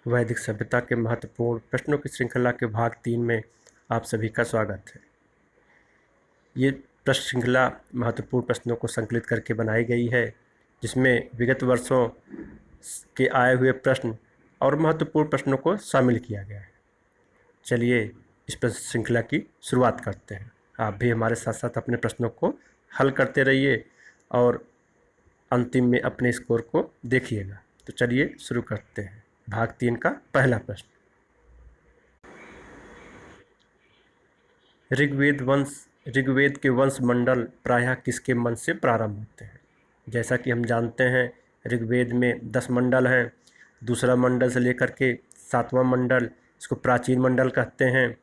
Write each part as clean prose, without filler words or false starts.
वैदिक सभ्यता के महत्वपूर्ण प्रश्नों की श्रृंखला के भाग 3 में आप सभी का स्वागत है। ये प्रश्न श्रृंखला महत्वपूर्ण प्रश्नों को संकलित करके बनाई गई है, जिसमें विगत वर्षों के आए हुए प्रश्न और महत्वपूर्ण प्रश्नों को शामिल किया गया है। चलिए इस प्रश्न श्रृंखला की शुरुआत करते हैं। आप भी हमारे साथ साथ अपने प्रश्नों को हल करते रहिए और अंतिम में अपने स्कोर को देखिएगा। तो चलिए शुरू करते हैं। भाग 3 का पहला प्रश्न। ऋग्वेद के वंश मंडल प्रायः किसके मन से प्रारंभ होते हैं? जैसा कि हम जानते हैं, ऋग्वेद में 10 मंडल हैं। दूसरा मंडल से लेकर के 7वां मंडल, इसको प्राचीन मंडल कहते हैं।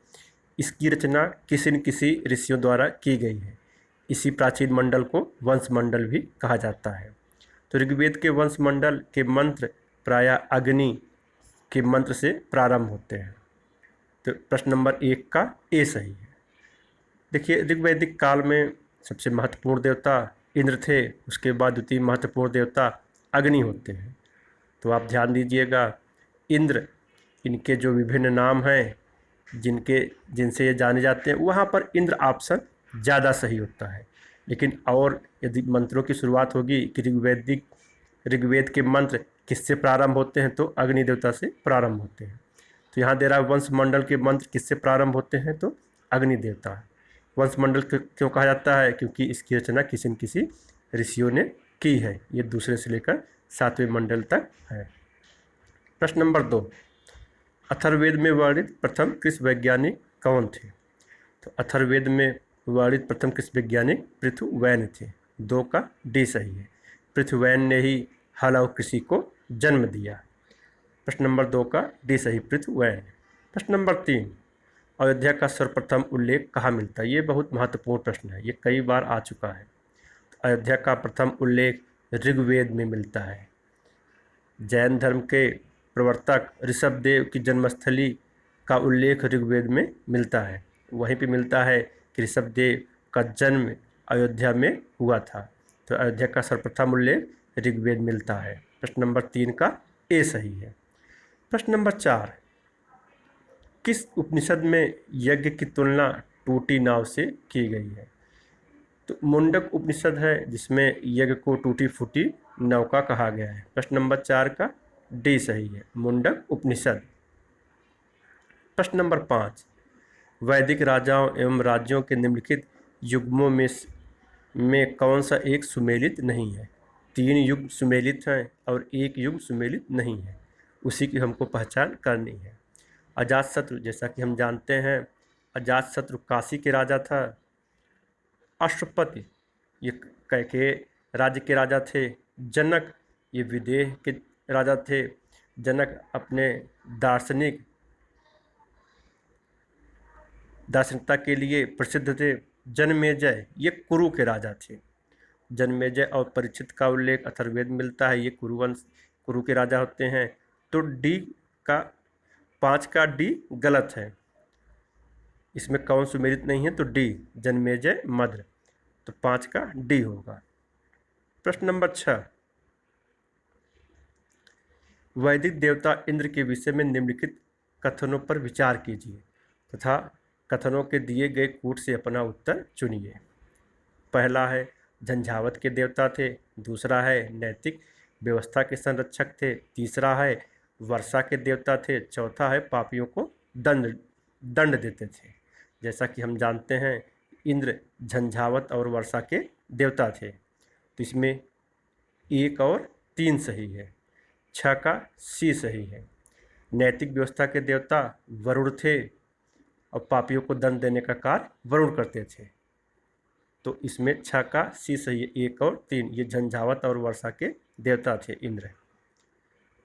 इसकी रचना किसी न किसी ऋषियों द्वारा की गई है। इसी प्राचीन मंडल को वंश मंडल भी कहा जाता है। तो ऋग्वेद के वंश मंडल के मंत्र प्रायः अग्नि के मंत्र से प्रारंभ होते हैं। तो प्रश्न नंबर 1 का ए सही है। देखिए, ऋग्वैदिक काल में सबसे महत्वपूर्ण देवता इंद्र थे, उसके बाद द्वितीय महत्वपूर्ण देवता अग्नि होते हैं। तो आप ध्यान दीजिएगा, इंद्र, इनके जो विभिन्न नाम हैं जिनसे ये जाने जाते हैं, वहाँ पर इंद्र ऑप्शन ज़्यादा सही होता है। लेकिन और यदि मंत्रों की शुरुआत होगी कि ऋग्वेद के मंत्र किससे प्रारंभ होते हैं, तो अग्नि देवता से प्रारंभ होते हैं। तो यहाँ दे रहा है वंश मंडल के मंत्र किससे प्रारंभ होते हैं, तो अग्नि देवता है। वंश मंडल क्यों कहा जाता है? क्योंकि इसकी रचना किसी न किसी ऋषियों ने की है। ये दूसरे से लेकर 7वें मंडल तक है। प्रश्न नंबर 2, अथर्ववेद में वर्णित प्रथम कृषि वैज्ञानिक कौन थे? तो अथर्ववेद में वर्णित प्रथम कृषि वैज्ञानिक पृथुवैन थे। 2 का डी सही है। पृथुवैन ने ही हल और कृषि को जन्म दिया। प्रश्न नंबर 2 का डी सही, पृथुवैन। प्रश्न नंबर 3, अयोध्या का सर्वप्रथम उल्लेख कहाँ मिलता है? ये बहुत महत्वपूर्ण प्रश्न है, ये कई बार आ चुका है। तो अयोध्या का प्रथम उल्लेख ऋग्वेद में मिलता है। जैन धर्म के प्रवर्तक ऋषभदेव की जन्मस्थली का उल्लेख ऋग्वेद में मिलता है। वहीं पे मिलता है कि ऋषभदेव का जन्म अयोध्या में हुआ था। तो अयोध्या का सर्वप्रथम उल्लेख ऋग्वेद मिलता है। प्रश्न नंबर 3 का ए सही है। प्रश्न नंबर 4, किस उपनिषद में यज्ञ की तुलना टूटी नाव से की गई है? तो मुंडक उपनिषद है, जिसमें यज्ञ को टूटी फूटी नौका कहा गया है। प्रश्न नंबर 4 का डी सही है, मुंडक उपनिषद। प्रश्न नंबर 5, वैदिक राजाओं एवं राज्यों के निम्नलिखित युग्मों में कौन सा एक सुमेलित नहीं है? 3 युग सुमेलित हैं और 1 युग सुमेलित नहीं है। उसी की हमको पहचान करनी है। अजातशत्रु, जैसा कि हम जानते हैं, अजातशत्रु काशी के राजा था। अश्वपति ये कैके राज्य के राजा थे। जनक ये विदेह के राजा थे। जनक अपने दार्शनिकता के लिए प्रसिद्ध थे। जनमेजय ये कुरु के राजा थे। जनमेजय और परीक्षित का उल्लेख अथर्ववेद में मिलता है। ये कुरु के राजा होते हैं। तो डी का 5 का डी गलत है। इसमें कौन सुमेलित नहीं है? तो डी, जनमेजय मद्र। तो 5 का डी होगा। प्रश्न नंबर 6, वैदिक देवता इंद्र के विषय में निम्नलिखित कथनों पर विचार कीजिए तथा कथनों के दिए गए कूट से अपना उत्तर चुनिए। पहला है झंझावत के देवता थे। दूसरा है नैतिक व्यवस्था के संरक्षक थे। तीसरा है वर्षा के देवता थे। चौथा है पापियों को दंड देते थे। जैसा कि हम जानते हैं, इंद्र झंझावत और वर्षा के देवता थे। तो इसमें 1 और 3 सही है। 6 का सी सही है। नैतिक व्यवस्था के देवता वरुण थे और पापियों को दंड देने का कार्य वरुण करते थे। तो इसमें 6 का सी सही है। 1 और 3 ये झंझावत और वर्षा के देवता थे, इंद्र।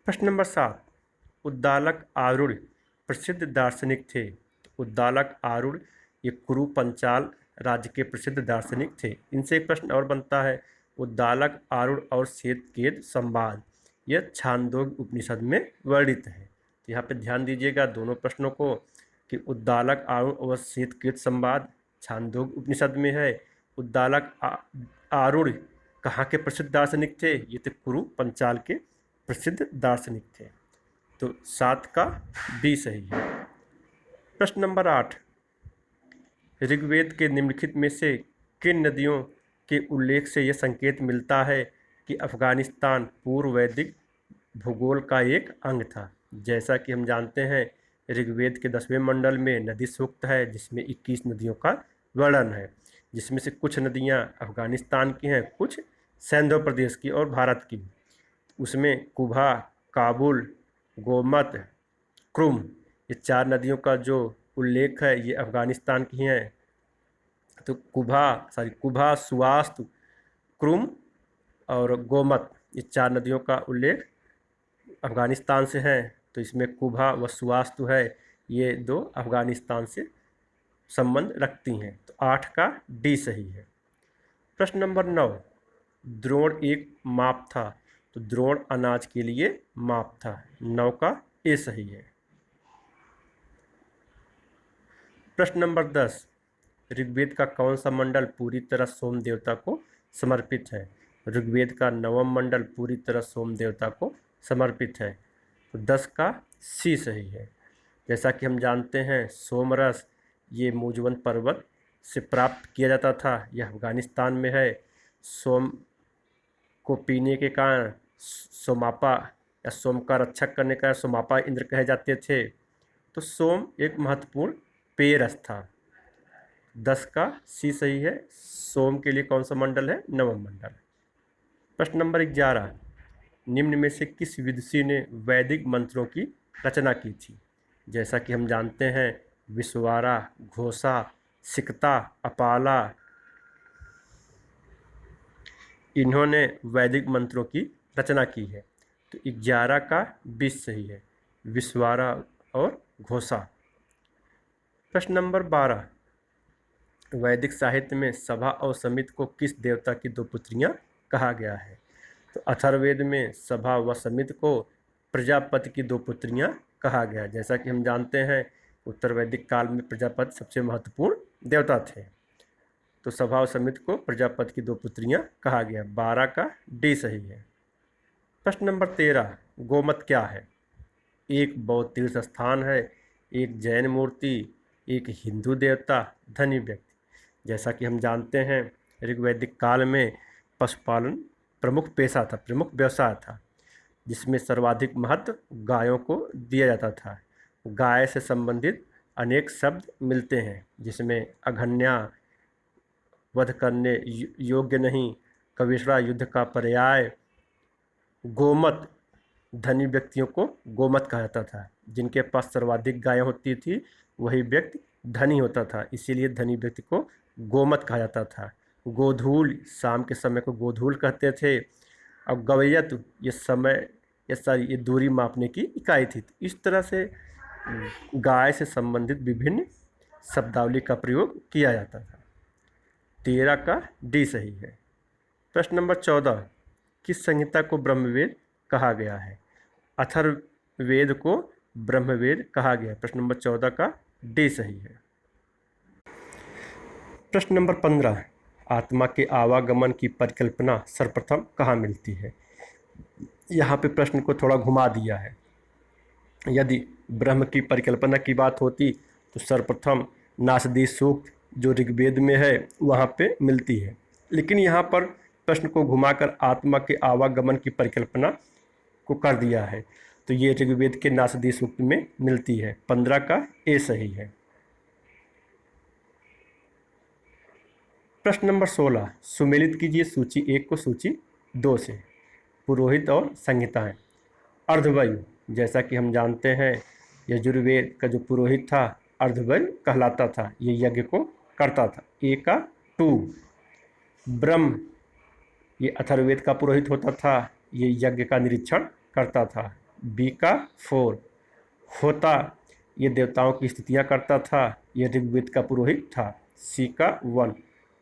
प्रश्न नंबर 7, उद्दालक आरूढ़ प्रसिद्ध दार्शनिक थे। उद्दालक आरूढ़ ये कुरु पंचाल राज्य के प्रसिद्ध दार्शनिक थे। इनसे एक प्रश्न और बनता है, उद्दालक आरूढ़ और श्वेतकेतु संवाद यह छांदोग्य उपनिषद में वर्णित है। तो यहाँ पे ध्यान दीजिएगा दोनों प्रश्नों को कि उद्दालक आरूढ़ और श्वेतकेतु संवाद छांदोग्य उपनिषद में है। उद्दालक आरूढ़ कहाँ के प्रसिद्ध दार्शनिक थे? ये थे कुरु पंचाल के प्रसिद्ध दार्शनिक थे। तो 7 का डी सही है। प्रश्न नंबर 8, ऋग्वेद के निम्नलिखित में से किन नदियों के उल्लेख से यह संकेत मिलता है कि अफगानिस्तान पूर्व वैदिक भूगोल का एक अंग था। जैसा कि हम जानते हैं ऋग्वेद के 10वें मंडल में नदी सूक्त है जिसमें 21 नदियों का वर्णन है, जिसमें से कुछ नदियां अफगानिस्तान की हैं, कुछ सैंधव प्रदेश की और भारत की। उसमें कुभा, काबुल, गोमत, क्रुम, ये 4 नदियों का जो उल्लेख है ये अफगानिस्तान की हैं। तो कुभा, सुवास्त, क्रुम और गोमत, ये 4 नदियों का उल्लेख अफगानिस्तान से है। तो इसमें कुभा व सुवास्तु है, ये 2 अफगानिस्तान से संबंध रखती हैं। तो 8 का डी सही है। प्रश्न नंबर 9, द्रोण एक माप था, तो द्रोण अनाज के लिए माप था। 9 का ए सही है। प्रश्न नंबर 10, ऋग्वेद का कौन सा मंडल पूरी तरह सोम देवता को समर्पित है। ऋग्वेद का 9वां मंडल पूरी तरह सोम देवता को समर्पित है। तो 10 का सी सही है। जैसा कि हम जानते हैं सोमरस ये मूजवन पर्वत से प्राप्त किया जाता था, यह अफगानिस्तान में है। सोम को पीने के कारण सोमापा या सोम का रक्षक करने का सोमापा इंद्र कहे जाते थे। तो सोम एक महत्वपूर्ण पेय रस था। 10 का सी सही है। सोम के लिए कौन सा मंडल है, 9वां मंडल। प्रश्न नंबर 11, निम्न में से किस विदुषी ने वैदिक मंत्रों की रचना की थी। जैसा कि हम जानते हैं विश्वारा, घोषा, सिकता, अपाला, इन्होंने वैदिक मंत्रों की रचना की है। तो 11 का 20 सही है, विश्वारा और घोषा। प्रश्न नंबर 12, वैदिक साहित्य में सभा और समित को किस देवता की 2 पुत्रियां कहा गया है। तो अथर्ववेद में सभा व समित को प्रजापति की 2 पुत्रियां कहा गया। जैसा कि हम जानते हैं उत्तर वैदिक काल में प्रजापति सबसे महत्वपूर्ण देवता थे। तो सभा और समित को प्रजापति की 2 पुत्रियां कहा गया। 12 का डी सही है। प्रश्न नंबर 13, गोमत क्या है। एक बौद्ध तीर्थ स्थान है, एक जैन मूर्ति, एक हिंदू देवता, धनी व्यक्ति। जैसा कि हम जानते हैं ऋग्वैदिक काल में पशुपालन प्रमुख पेशा था, प्रमुख व्यवसाय था, जिसमें सर्वाधिक महत्व गायों को दिया जाता था। गाय से संबंधित अनेक शब्द मिलते हैं, जिसमें अघन्या, वध करने योग्य नहीं, कविश्रा, युद्ध का पर्याय, गोमत, धनी व्यक्तियों को गोमत कहा जाता था। जिनके पास सर्वाधिक गायें होती थी वही व्यक्ति धनी होता था, इसीलिए धनी व्यक्ति को गोमत कहा जाता था। गोधूल, शाम के समय को गोधूल कहते थे। और गवैयत, ये दूरी मापने की इकाई थी। इस तरह से गाय से संबंधित विभिन्न शब्दावली का प्रयोग किया जाता था। 13 का डी सही है। प्रश्न नंबर 14, किस संहिता को ब्रह्मवेद कहा गया है। अथर्ववेद को ब्रह्मवेद कहा गया है। प्रश्न नंबर 14 का डी सही है। प्रश्न नंबर 15, आत्मा के आवागमन की परिकल्पना सर्वप्रथम कहाँ मिलती है। यहाँ पे प्रश्न को थोड़ा घुमा दिया है। यदि ब्रह्म की परिकल्पना की बात होती तो सर्वप्रथम नासदी सूक्त जो ऋग्वेद में है वहाँ पे मिलती है, लेकिन यहाँ पर प्रश्न को घुमाकर आत्मा के आवागमन की परिकल्पना को कर दिया है, तो ये ऋग्वेद के नासदी सूक्त में मिलती है। 15 का ए सही है। प्रश्न नंबर 16, सुमेलित कीजिए सूची 1 को सूची 2 से। पुरोहित और संहिताएं। अर्धवैय, जैसा कि हम जानते हैं यजुर्वेद का जो पुरोहित था अर्धवैय कहलाता था, ये यज्ञ को करता था। ए का 2, ब्रह्म, ये अथर्ववेद का पुरोहित होता था, ये यज्ञ का निरीक्षण करता था। बी का 4, होता, ये देवताओं की स्थितियाँ करता था, ये ऋग्वेद का पुरोहित था। सी का 1,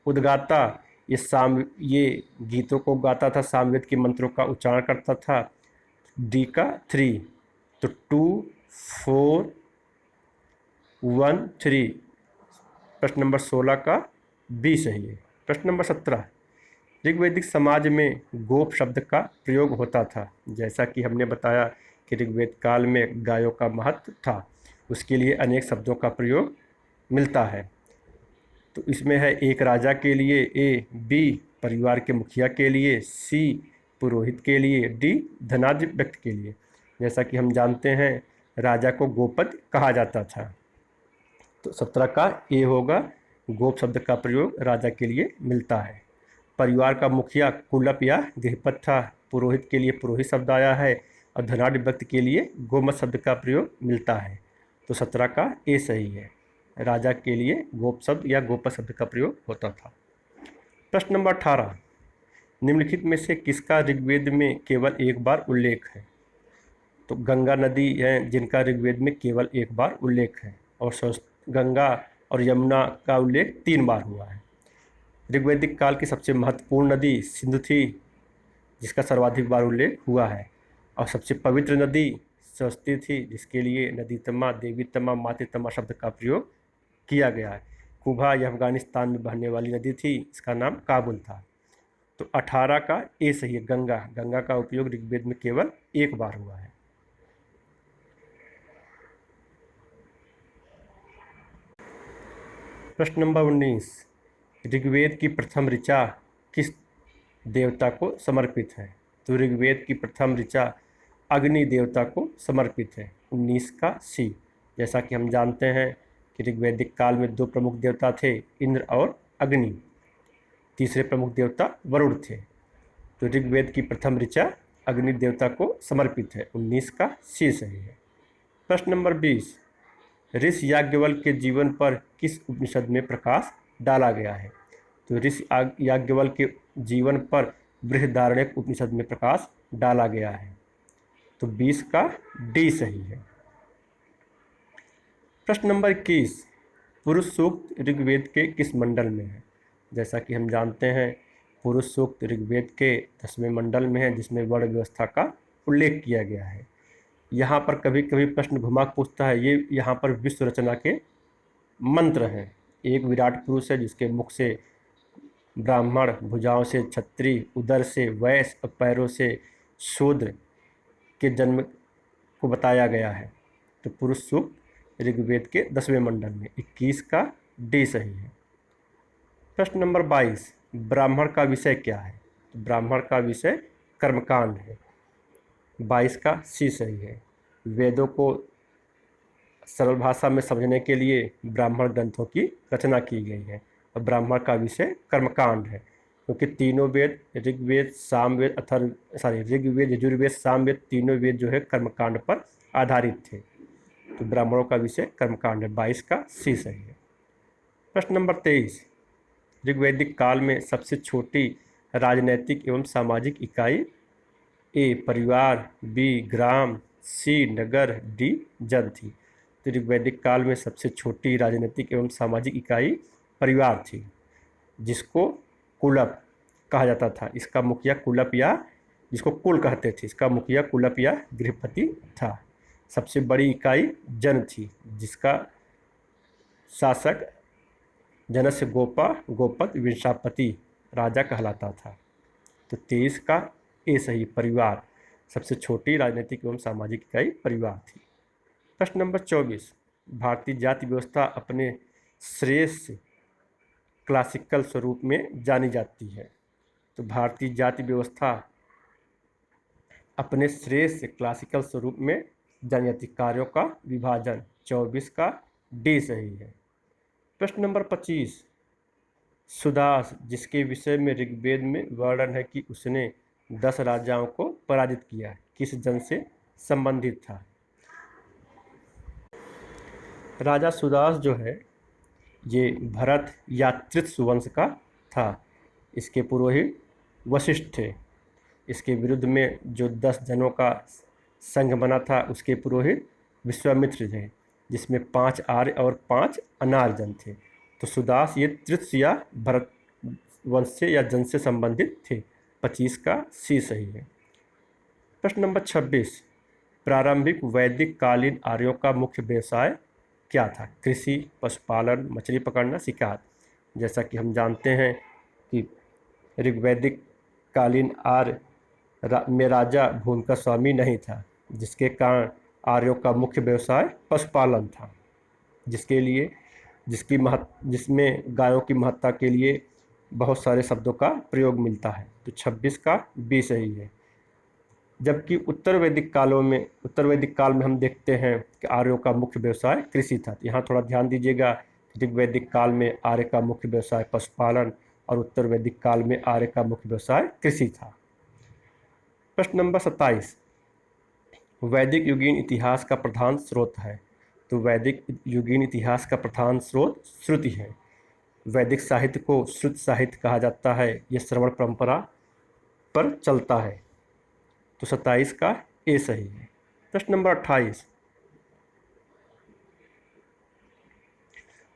उद्गाता, ये गीतों को गाता था, सामवेद के मंत्रों का उच्चारण करता था। डी का 3, तो 2, 4, 1, 3। प्रश्न नंबर 16 का बी सही है। प्रश्न नंबर 17, ऋग्वैदिक समाज में गोप शब्द का प्रयोग होता था। जैसा कि हमने बताया कि ऋग्वेद काल में गायों का महत्व था। उसके लिए अनेक शब्दों का प्रयोग मिलता है। तो इसमें है एक राजा के लिए, ए, बी परिवार के मुखिया के लिए, सी पुरोहित के लिए, डी धनाढ्य व्यक्ति के लिए। जैसा कि हम जानते हैं राजा को गोपद कहा जाता था, तो 17 का ए होगा। गोप शब्द का प्रयोग राजा के लिए मिलता है। परिवार का मुखिया कुलप या गृहपत था। पुरोहित के लिए पुरोहित शब्द आया है और धनाढ्य व्यक्ति के लिए गोमत शब्द का प्रयोग मिलता है। तो 17 का ए सही है। राजा के लिए गोप शब्द या गोपत शब्द का प्रयोग होता था। प्रश्न नंबर 18, निम्नलिखित में से किसका ऋग्वेद में केवल एक बार उल्लेख है? तो गंगा नदी है जिनका ऋग्वेद में केवल एक बार उल्लेख है, और गंगा और यमुना का उल्लेख 3 बार हुआ है। ऋग्वैदिक काल की सबसे महत्वपूर्ण नदी सिंधु थी, जिसका सर्वाधिक बार उल्लेख हुआ है, और सबसे पवित्र नदी सरस्वती थी, जिसके लिए नदीतमा, देवीतमा, मातृतमा शब्द का प्रयोग किया गया है। कुभा यह अफगानिस्तान में बहने वाली नदी थी, इसका नाम काबुल था। तो 18 का ए सही है। गंगा, गंगा का उपयोग ऋग्वेद में केवल एक बार हुआ है। प्रश्न नंबर 19, ऋग्वेद की प्रथम ऋचा किस देवता को समर्पित है? तो ऋग्वेद की प्रथम ऋचा अग्नि देवता को समर्पित है। 19 का सी। जैसा कि हम जानते हैं कि ऋग्वैदिक काल में 2 प्रमुख देवता थे, इंद्र और अग्नि। तीसरे प्रमुख देवता वरुण थे। तो ऋग्वेद की प्रथम ऋचा अग्नि देवता को समर्पित है। 19 का सी सही है। प्रश्न नंबर 20, ऋषि याज्ञवल्क्य के जीवन पर किस उपनिषद में प्रकाश डाला गया है? तो ऋषि याज्ञवल्क्य के जीवन पर बृहदारण्यक उपनिषद में प्रकाश डाला गया है। तो 20 का डी सही है। प्रश्न नंबर 21, पुरुष सूक्त ऋग्वेद के किस मंडल में है? जैसा कि हम जानते हैं पुरुष सूक्त ऋग्वेद के 10वें मंडल में है, जिसमें वर्ण व्यवस्था का उल्लेख किया गया है। यहाँ पर कभी कभी प्रश्न घुमा पूछता है, ये यहाँ पर विश्व रचना के मंत्र हैं। एक विराट पुरुष है जिसके मुख से ब्राह्मण, भुजाओं से क्षत्रिय, उदर से वैश्य और पैरों से शूद्र के जन्म को बताया गया है। तो पुरुष सूक्त ऋग्वेद के 10वें मंडल में। 21 का डी सही है। प्रश्न नंबर 22, ब्राह्मण का विषय क्या है? तो ब्राह्मण का विषय कर्मकांड है। 22 का सी सही है। वेदों को सरल भाषा में समझने के लिए ब्राह्मण ग्रंथों की रचना की गई है, और ब्राह्मण का विषय कर्मकांड है, क्योंकि तीनों वेद ऋग्वेद, सामवेद, ऋग्वेद, यजुर्वेद, सामवेद तीनों वेद जो है कर्मकांड पर आधारित थे। तो ब्राह्मणों का विषय कर्मकांड है। 22 का सी सही है। प्रश्न नंबर 23, ऋग्वैदिक काल में सबसे छोटी राजनैतिक एवं सामाजिक इकाई ए परिवार, बी ग्राम, सी नगर, डी जन थी। तो ऋग्वैदिक काल में सबसे छोटी राजनीतिक एवं सामाजिक इकाई परिवार थी, जिसको कुलप कहा जाता था। इसका मुखिया कुलप या जिसको कुल कहते थे, इसका मुखिया कुलप या गृहपति था। सबसे बड़ी इकाई जन थी, जिसका शासक जनस्य गोपा, गोपत, विंशापति राजा कहलाता था। तो 23 का ए सही, परिवार। सबसे छोटी राजनीतिक एवं सामाजिक इकाई परिवार थी। प्रश्न नंबर 24, भारतीय जाति व्यवस्था अपने श्रेष्ठ क्लासिकल स्वरूप में जानी जाती है। तो भारतीय जाति व्यवस्था अपने श्रेष्ठ क्लासिकल स्वरूप में जानी जाती। कार्यों का विभाजन। 24 का डी सही है। प्रश्न नंबर 25, सुदास, जिसके विषय में ऋग्वेद में वर्णन है कि उसने 10 राजाओं को पराजित किया, किस जन से संबंधित था? राजा सुदास जो है ये भरत या तृतीय वंश का था। इसके पुरोहित वशिष्ठ थे। इसके विरुद्ध में जो 10 जनों का संघ बना था, उसके पुरोहित विश्वामित्र थे, जिसमें 5 आर्य और 5 अनार्य जन थे। तो सुदास ये तृतीय या भरत वंश से या जन से संबंधित थे। 25 का सी सही है। प्रश्न नंबर 26, प्रारंभिक वैदिक कालीन आर्यों का मुख्य व्यवसाय क्या था? कृषि, पशुपालन, मछली पकड़ना, शिकार। जैसा कि हम जानते हैं कि ऋग्वैदिक कालीन आर्य में राजा भूमि का स्वामी नहीं था, जिसके कारण आर्यों का मुख्य व्यवसाय पशुपालन था, जिसमें गायों की महत्ता के लिए बहुत सारे शब्दों का प्रयोग मिलता है। तो 26 का बी सही है। जबकि उत्तर वैदिक काल में हम देखते हैं कि आर्यों का मुख्य व्यवसाय कृषि था। यहाँ थोड़ा ध्यान दीजिएगा, ऋग्वैदिक काल में आर्य का मुख्य व्यवसाय पशुपालन और उत्तर वैदिक काल में आर्य का मुख्य व्यवसाय कृषि था। प्रश्न नंबर 27, वैदिक युगीन इतिहास का प्रधान स्रोत है। तो वैदिक युगीन इतिहास का प्रधान स्रोत श्रुति है। वैदिक साहित्य को श्रुत साहित्य कहा जाता है। यह श्रवण परंपरा पर चलता है। तो 27 का ए सही है। प्रश्न नंबर 28,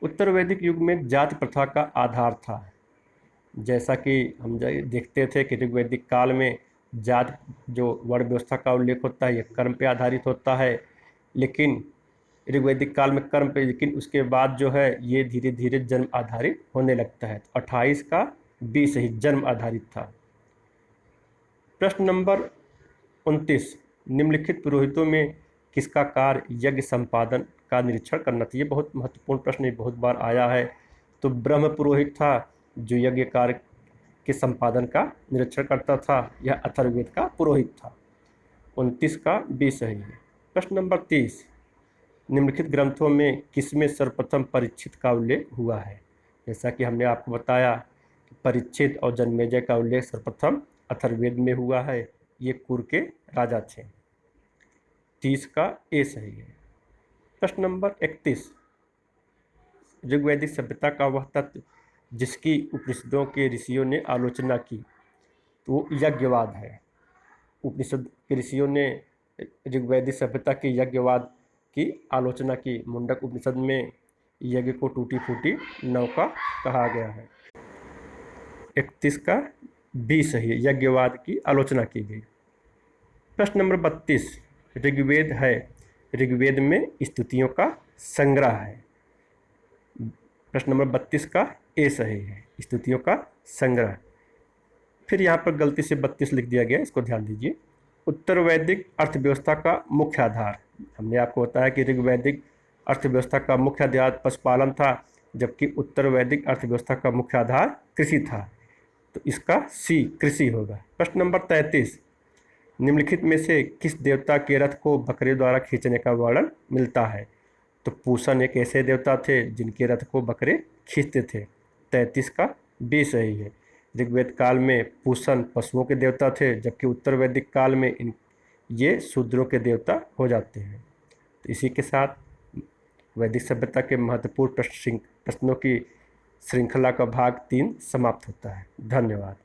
उत्तर वैदिक युग में जाति प्रथा का आधार था। जैसा कि हम देखते थे कि ऋग्वैदिक काल में जाति जो वर्ण व्यवस्था का उल्लेख होता है, यह कर्म पे आधारित होता है, लेकिन ऋग्वैदिक काल में कर्म पे, लेकिन उसके बाद जो है ये धीरे धीरे जन्म आधारित होने लगता है। 28 का बी सही, जन्म आधारित था। प्रश्न नंबर 29, निम्नलिखित पुरोहितों में किसका कार्य यज्ञ संपादन का निरीक्षण करना था। ये बहुत महत्वपूर्ण प्रश्न, ये बहुत बार आया है। तो ब्रह्म पुरोहित था जो यज्ञ कार्य के संपादन का निरीक्षण करता था। यह अथर्ववेद का पुरोहित था। 29 का बी सही है। प्रश्न नंबर 30, निम्नलिखित ग्रंथों में किसमें सर्वप्रथम परीक्षित का उल्लेख हुआ है। जैसा कि हमने आपको बताया कि परीक्षित और जन्मेजय का उल्लेख सर्वप्रथम अथर्ववेद में हुआ है। ये कुर के राजा थे। 30 का ए सही है। प्रश्न नंबर 31, ऋग्वैदिक सभ्यता का वह तत्व जिसकी उपनिषदों के ऋषियों ने आलोचना की, तो वो यज्ञवाद है। उपनिषद के ऋषियों ने ऋग्वैदिक सभ्यता के यज्ञवाद की आलोचना की। मुंडक उपनिषद में यज्ञ को टूटी फूटी नौका कहा गया है। 31 का बी सही है, यज्ञवाद की आलोचना की गई। प्रश्न नंबर 32, ऋग्वेद है, ऋग्वेद में स्तुतियों का संग्रह है। प्रश्न नंबर 32 का ए सही है, स्तुतियों का संग्रह। फिर यहाँ पर गलती से 32 लिख दिया गया, इसको ध्यान दीजिए। उत्तर वैदिक अर्थव्यवस्था का मुख्य आधार, हमने आपको बताया कि ऋग्वैदिक अर्थव्यवस्था का मुख्य आधार पशुपालन था, जबकि उत्तर वैदिक अर्थव्यवस्था का मुख्य आधार कृषि था। तो इसका सी कृषि होगा। प्रश्न नंबर 33, निम्नलिखित में से किस देवता के रथ को बकरे द्वारा खींचने का वर्णन मिलता है। तो पूषण एक ऐसे देवता थे जिनके रथ को बकरे खींचते थे। 33 का बी सही है। ऋग्वेद काल में पूषण पशुओं के देवता थे, जबकि उत्तर वैदिक काल में ये शूद्रों के देवता हो जाते हैं। तो इसी के साथ वैदिक सभ्यता के महत्वपूर्ण प्रश्नों की श्रृंखला का भाग 3 समाप्त होता है। धन्यवाद।